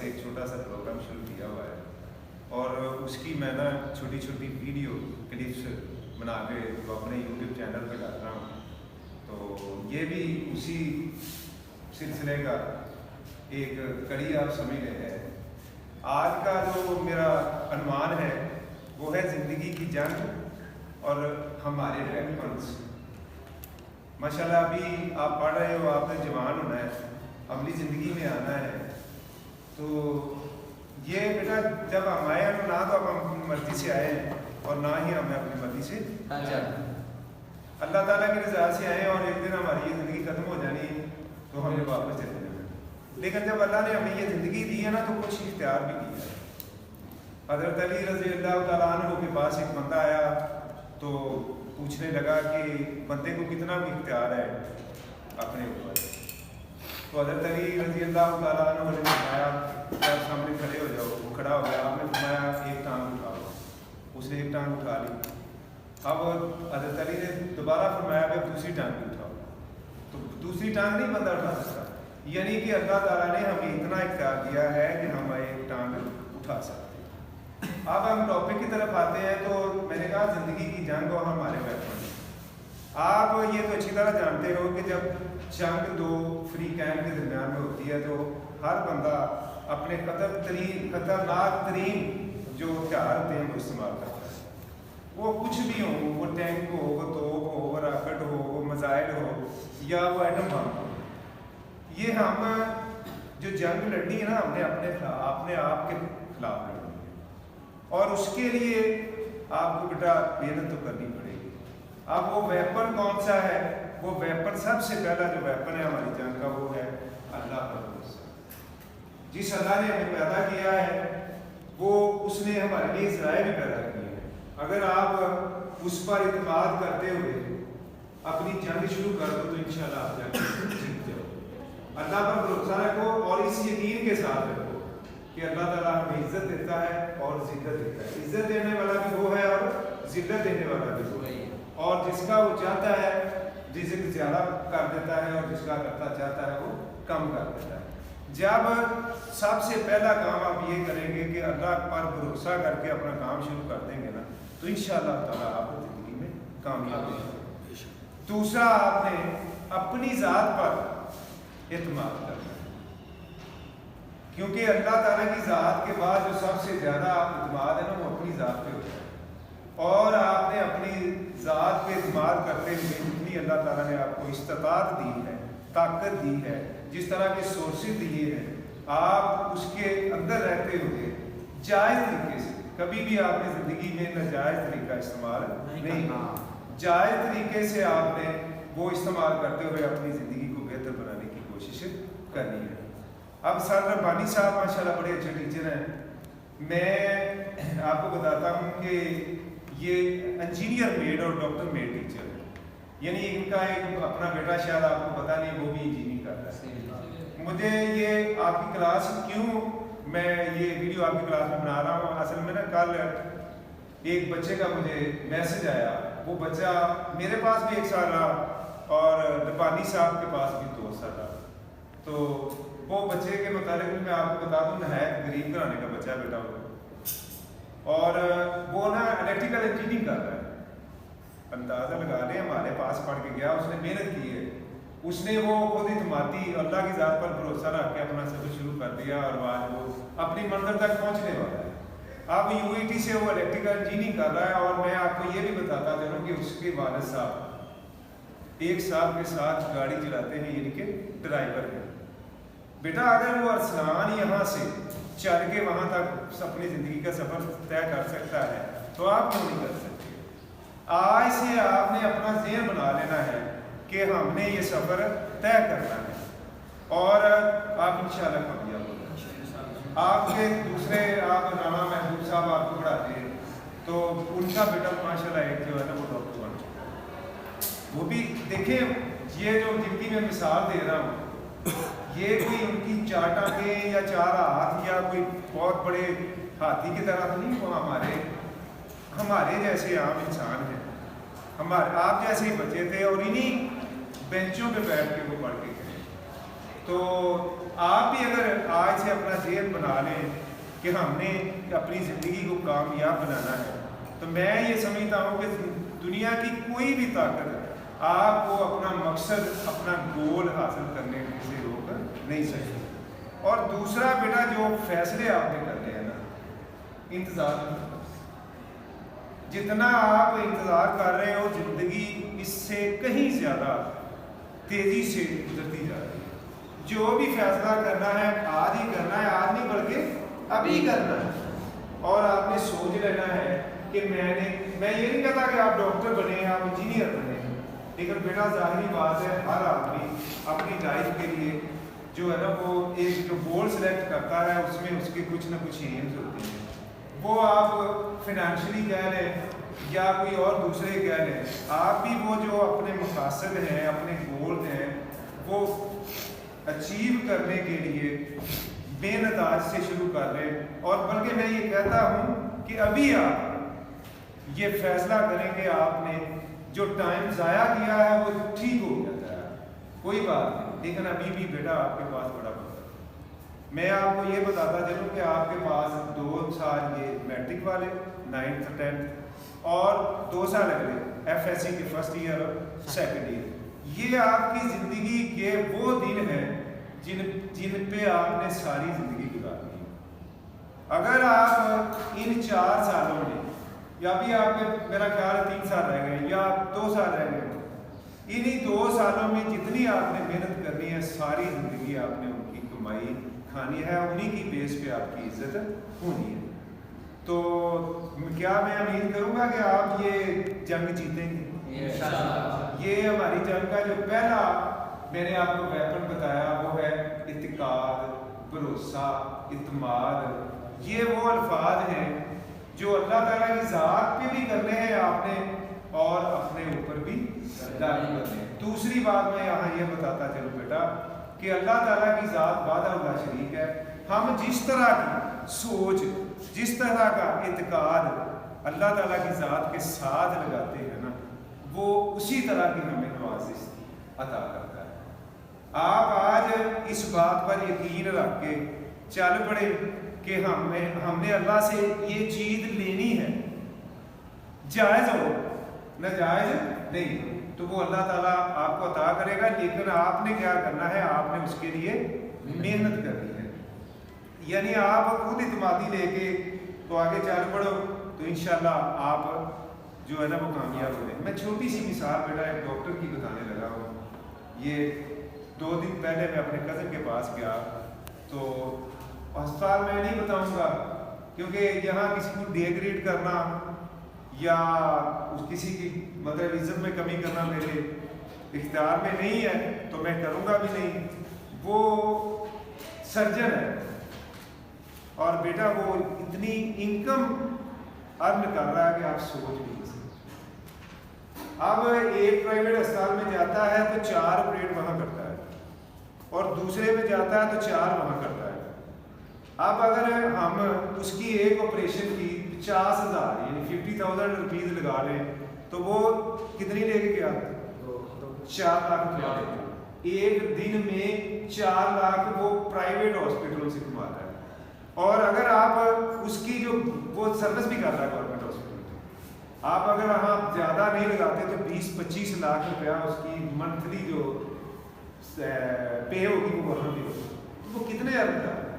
سے ایک چھوٹا سا پروگرام شروع کیا ہوا ہے اور اس کی میں نا چھوٹی چھوٹی ویڈیو کلپس بنا کے اپنے یوٹیوب چینل پہ ڈال رہا ہوں. تو یہ بھی اسی سلسلے کا ایک کڑی آپ سمجھ رہے ہیں. آج کا جو میرا عنوان ہے وہ ہے زندگی کی جنگ اور ہمارے ویپنس. ماشاءاللہ ابھی آپ پڑھ رہے ہو, آپ نے جوان ہونا ہے, عملی زندگی میں آنا ہے. تو یہ بیٹا جب ہم آئے ہیں نہ تو اب ہم اپنی مرضی سے آئے ہیں اور نہ ہی ہمیں اپنی مرضی سے اللہ تعالیٰ کی رضا سے آئے اور ایک دن ہماری یہ زندگی ختم ہو جانی ہے تو ہمیں واپس چلے جانا. لیکن جب اللہ نے ہمیں یہ زندگی دی ہے نا تو کچھ اختیار بھی کیا ہے. حضرت علی رضی اللہ تعالیٰ عنہ کے پاس ایک بندہ آیا تو پوچھنے لگا کہ بندے کو کتنا بھی اختیار ہے اپنے اوپر. تو حضرت علی رضی اللہ تعالیٰ عنہ نے فرمایا آپ سامنے کھڑے ہو جاؤ. وہ کھڑا ہو گیا. آپ نے فرمایا ایک ٹانگ اٹھاؤ. اس نے ایک ٹانگ اٹھا لی. اب حضرت علی نے دوبارہ فرمایا کہ دوسری ٹانگ بھی اٹھاؤ. تو دوسری ٹانگ نہیں بندہ اٹھا سکتا. یعنی کہ اللہ تعالیٰ نے ہمیں اتنا اختیار دیا ہے کہ ہم ایک ٹانگ اٹھا سکتے ہیں. اب ہم ٹاپک کی طرف آتے ہیں. تو میں نے کہا زندگی کی جنگ اور ہمارے ویپن. آپ یہ تو اچھی طرح جانتے ہو کہ جب جنگ دو فریقین کے درمیان میں ہوتی ہے تو ہر بندہ اپنے خطرناک ترین جو ہتھیار ہوتے ہیں وہ استعمال کرتا ہے. وہ کچھ بھی ہو, وہ ٹینک ہو, وہ توپ ہو, وہ راکٹ ہو, وہ میزائل ہو یا وہ ایٹم بم ہو. یہ ہم جو جنگ لڑنی ہے نا ہم نے اپنے آپ کے خلاف لڑنی ہے اور اس کے لیے آپ کو بیٹا محنت تو کرنی پڑے گی. اب وہ ویپن کون سا ہے؟ وہ ویپن سب سے پہلا جو ویپن ہے ہماری جنگ کا وہ ہے اللہ پر بھروسہ. جس اللہ نے ہمیں پیدا کیا ہے وہ اس نے ہمارے لیے ذرائع بھی پیدا کیے ہیں. اگر آپ اس پر اعتماد کرتے ہوئے اپنی جنگ شروع کر دو تو انشاءاللہ آپ جنگ جیت جاؤ. اللہ پر بھروسہ رکھو اور اس یقین کے ساتھ رکھو کہ اللہ تعالیٰ ہمیں عزت دیتا ہے اور ذلت دیتا ہے. عزت دینے والا بھی وہ ہے اور ذلت دینے والا بھی وہ ہے. اور جس کا وہ چاہتا ہے رزق زیادہ کر دیتا ہے اور جس کا کرتا چاہتا ہے وہ کم کر دیتا ہے. جب سب سے پہلا کام آپ یہ کریں گے کہ اللہ پر بھروسہ کر کے اپنا کام شروع کر دیں گے نا تو انشاءاللہ تعالیٰ آپ زندگی میں کامیاب ہوں گے. دوسرا آپ نے اپنی ذات پر اعتماد کرنا ہے کیونکہ اللہ تعالیٰ کی ذات کے بعد جو سب سے زیادہ اعتماد ہے نا وہ اپنی ذات پہ ہوتا ہے. اور آپ نے اپنی ذات پہ اعتماد کرتے ہوئے جتنی اللہ تعالیٰ نے آپ کو استطاعت دی ہے, طاقت دی ہے, جس طرح کے سورسز دیے ہیں, آپ اس کے اندر رہتے ہوئے جائز طریقے سے کبھی بھی آپ نے زندگی میں ناجائز طریقہ استعمال نہیں کرنا. جائز طریقے سے آپ نے وہ استعمال کرتے ہوئے اپنی زندگی کو بہتر بنانے کی کوشش کرنی ہے. اب سر ربانی صاحب ماشاءاللہ بڑے اچھے ٹیچر ہیں. میں آپ کو بتاتا ہوں کہ یہ انجینئر میڈ اور ڈاکٹر میڈ ٹیچر ہے. یعنی ان کا ایک اپنا بیٹا شاید آپ کو پتہ نہیں وہ بھی انجینئرنگ کرتا ہے. مجھے یہ آپ کی کلاس کیوں میں یہ ویڈیو آپ کی کلاس میں بنا رہا ہوں, اصل میں نا کل ایک بچے کا مجھے میسج آیا. وہ بچہ میرے پاس بھی 1 سال رہا اور ربانی صاحب کے پاس بھی 2 سال رہا. تو وہ بچے کے متعلق میں آپ کو بتا دوں نہایت غریب گھرانے کا بچہ بیٹا ہوا اور وہ نا الیکٹریکل انجینئرنگ کر رہا ہے. اندازہ لگا لیں ہمارے پاس پڑھ کے گیا, اس نے محنت کی ہے, اس نے وہ خود اعتمادی اللہ کی ذات پر بھروسہ رکھ کے اپنا سفر شروع کر دیا اور آج وہ اپنی منزل تک پہنچنے والا ہے. اب UET سے وہ الیکٹریکل انجینئرنگ کر رہا ہے اور میں آپ کو یہ بھی بتاتا چلوں کہ اس کے والد صاحب 1 سال کے ساتھ گاڑی چلاتے ہیں, یعنی کہ ڈرائیور ہیں. بیٹا اگر وہ ارسلان یہاں سے چل کے وہاں تک اپنی زندگی کا سفر طے کر سکتا ہے تو آپ کیوں نہیں کر سکتے؟ آج سے آپ نے اپنا ذہن بنا لینا ہے کہ ہم نے یہ سفر طے کرنا ہے اور آپ انشاءاللہ کامیاب ہو جائیں. آپ کے دوسرے آپ رانا محبوب صاحب آپ کو پڑھاتے ہیں تو ان کا بیٹا ماشاءاللہ ایک جو ہے نا وہ ڈاکٹر بن چکا ہے. وہ بھی دیکھیں یہ جو جن کی میں مثال دے رہا ہوں یہ کوئی ان کی 4 ٹانگیں یا 4 ہاتھ یا کوئی بہت بڑے ہاتھی کی طرح تو نہیں. وہ ہمارے جیسے عام انسان ہیں, ہمارے آپ جیسے ہی بچے تھے اور انہیں بینچوں پہ بیٹھ کے وہ پڑھ کے گئے. تو آپ بھی اگر آج سے اپنا ذہن بنا لیں کہ ہم نے اپنی زندگی کو کامیاب بنانا ہے، تو میں یہ سمجھتا ہوں کہ دنیا کی کوئی بھی طاقت آپ کو اپنا مقصد، اپنا گول حاصل کرنے سے روک نہیں سکتی۔ اور دوسرا بیٹا جو فیصلے آپ نے کرنے ہیں نا، انتظار کرنا۔ جتنا آپ انتظار کر رہے ہو زندگی اس سے کہیں زیادہ تیزی سے گزرتی جا رہی ہے۔ جو بھی فیصلہ کرنا ہے آج ہی کرنا ہے، آج نہیں بلکہ ابھی کرنا ہے۔ اور آپ نے سوچ لینا ہے کہ میں یہ نہیں کہتا کہ آپ ڈاکٹر بنے، آپ انجینئر بنے، لیکن بیٹا ظاہری بات ہے ہر آدمی اپنی لائف کے لیے جو ہے نا وہ ایک جو گول سلیکٹ کرتا ہے، اس میں اس کے کچھ نہ کچھ ایمز ہوتے ہیں۔ وہ آپ فائنینشلی کہہ لیں یا کوئی اور دوسرے کہہ لیں، آپ بھی وہ جو اپنے مقاصد ہیں، اپنے گول ہیں، وہ اچیو کرنے کے لیے محنت آج سے شروع کر لیں۔ اور بلکہ میں یہ کہتا ہوں کہ ابھی آپ یہ فیصلہ کریں کہ آپ نے جو ٹائم ضائع کیا ہے وہ ٹھیک ہو جاتا ہے، کوئی بات نہیں، لیکن ابھی بھی بیٹا آپ کے پاس بڑا وقت ہے۔ میں آپ کو یہ بتاتا چلوں کہ آپ کے پاس 2 سال یہ میٹرک والے 9th 10th اور 2 سال اگلے ایف ایس سی کے فرسٹ ایئر اور سیکنڈ ایئر، یہ آپ کی زندگی کے وہ دن ہیں جن پہ آپ نے ساری زندگی گزارنی ہے۔ اگر آپ ان 4 سالوں میں، یا بھی آپ کے میرا خیال ہے 3 سال رہ گئے یا 2 سال رہ گئے، انہی 2 سالوں میں جتنی آپ نے محنت کرنی ہے ساری زندگی آپ نے ان کی کمائی کھانی ہے، انہی کی بیس پہ آپ کی عزت ہونی ہے۔ تو کیا میں امید کروں گا کہ آپ یہ جنگ جیتیں گے؟ یہ ہماری جنگ کا جو پہلا میں نے آپ کو ویپن بتایا وہ ہے اعتقاد، بھروسہ، اعتماد۔ یہ وہ الفاظ ہیں جو اللہ تعالیٰ کی ذات پہ بھی کرنے ہیں آپ نے اور اپنے اوپر بھی لاگو کرنے ہیں۔ دوسری بات میں یہاں یہ بتاتا چلوں بیٹا کہ اللہ تعالیٰ کی ذات وحدہ لا شریک ہے۔ ہم جس طرح کی سوچ، جس طرح کا اعتقاد اللہ تعالیٰ کی ذات کے ساتھ لگاتے ہیں نا، وہ اسی طرح کی ہمیں نوازش عطا کرتا ہے۔ آپ آج اس بات پر یقین رکھ کے چل پڑے کہ ہم نے اللہ سے یہ چیز لینی ہے، جائز ہو ناجائز نہیں، تو وہ اللہ تعالیٰ آپ کو عطا کرے گا، لیکن آپ نے کیا کرنا ہے، آپ نے اس کے لیے محنت کرنی ہے۔ یعنی آپ خود اعتمادی لے کے تو آگے چل پڑو تو انشاءاللہ آپ جو ہے نا وہ کامیاب ہو جائیں۔ میں چھوٹی سی مثال بیٹا ایک ڈاکٹر کی بتانے لگا ہوں۔ یہ 2 دن پہلے میں اپنے کزن کے پاس گیا، تو ہسپتال میں نہیں بتاؤں گا کیونکہ یہاں کسی کو ڈے گریڈ کرنا یا کسی کی مطلب عزت میں کمی کرنا میرے اختیار میں نہیں ہے، تو میں کروں گا بھی نہیں۔ وہ سرجن ہے اور بیٹا وہ اتنی انکم ارن کر رہا ہے کہ آپ سوچ بھی نہیں سکتے۔ اب ایک پرائیویٹ اسپتال میں جاتا ہے تو 4 آپریٹ وہاں کرتا ہے اور دوسرے میں جاتا ہے تو 4 وہاں کرتا ہے۔ اب اگر ہم اس کی ایک آپریشن کی 50,000 یعنی 50,000 روپیز لگا لیں تو وہ کتنی لے کے گیا؟ 4 لاکھ کما لیتے ہیں۔ ایک دن میں 4 لاکھ وہ پرائیویٹ ہاسپٹلوں سے کماتا ہے، اور اگر آپ اس کی جو وہ سروس بھی کر رہا ہے گورنمنٹ ہاسپٹل میں، آپ اگر وہاں زیادہ نہیں لگاتے تو 20-25 لاکھ روپیہ اس کی منتھلی جو پے ہوگی وہ وہاں بھی ہوگی، تو وہ کتنے ارن کر رہے ہیں؟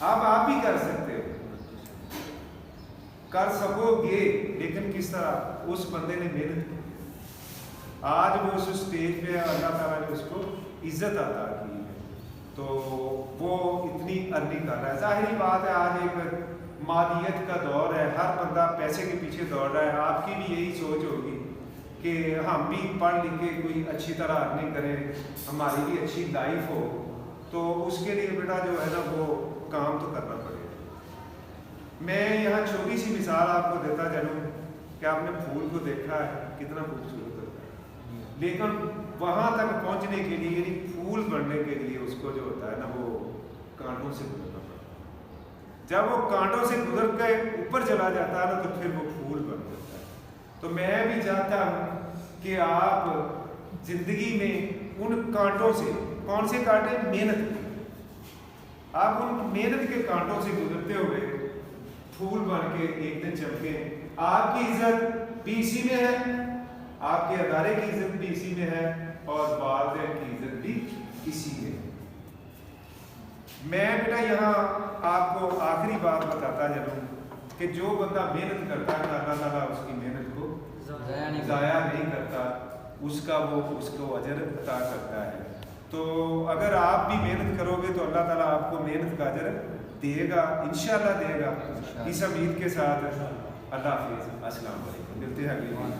آپ بھی کر سکتے ہو، کر سکو گے، لیکن کس طرح؟ اس بندے نے محنت کی، آج وہ اس اسٹیج پہ ہے، اللہ تعالیٰ نے اس کو عزت عطا کی ہے، تو وہ اتنی ارننگ کر رہا ہے۔ ظاہری بات ہے آج ایک مادیت کا دور ہے، ہر بندہ پیسے کے پیچھے دوڑ رہا ہے۔ آپ کی بھی یہی سوچ ہوگی کہ ہم بھی پڑھ لکھ کے کوئی اچھی طرح ارننگ کریں، ہماری بھی اچھی لائف ہو، تو اس کے لیے بیٹا جو ہے نا وہ کام تو کرنا پڑے گا۔ میں یہاں چھوٹی سی مثال آپ کو دیتا چلوں کہ آپ نے پھول کو دیکھا ہے کتنا خوبصورت ہوتا ہے، لیکن وہاں تک پہنچنے کے لیے یعنی پھول بننے کے لیے اس کو جو ہوتا ہے نا وہ کانٹوں سے گزرنا پڑتا ہے۔ جب وہ کانٹوں سے گزر کے اوپر چلا جاتا ہے نا تو پھر وہ پھول بن جاتا ہے۔ تو میں بھی چاہتا ہوں کہ آپ زندگی میں ان کانٹوں سے، کون سے کانٹے؟ محنت، آپ ان محنت کے کانٹوں سے گزرتے ہوئے پھول بن کے ایک دن چمکے. آپ کی عزت بھی اسی میں ہے, آپ کے ادارے کی عزت بھی اسی میں ہے, اور والدین کی عزت بھی اسی میں ہے. میں بیٹا یہاں آپ کو آخری بات بتاتا چلوں کہ جو بندہ محنت کرتا ہے اللہ تعالیٰ اس کی محنت کو ضائع نہیں کرتا, اس کو اجر عطا کرتا ہے. تو اگر آپ بھی محنت کرو گے تو اللہ تعالیٰ آپ کو محنت کا اجر دے گا, انشاءاللہ دے گا. اس امید کے ساتھ اللہ حافظ, السلام علیکم, ملتے ہیں اگلی بار.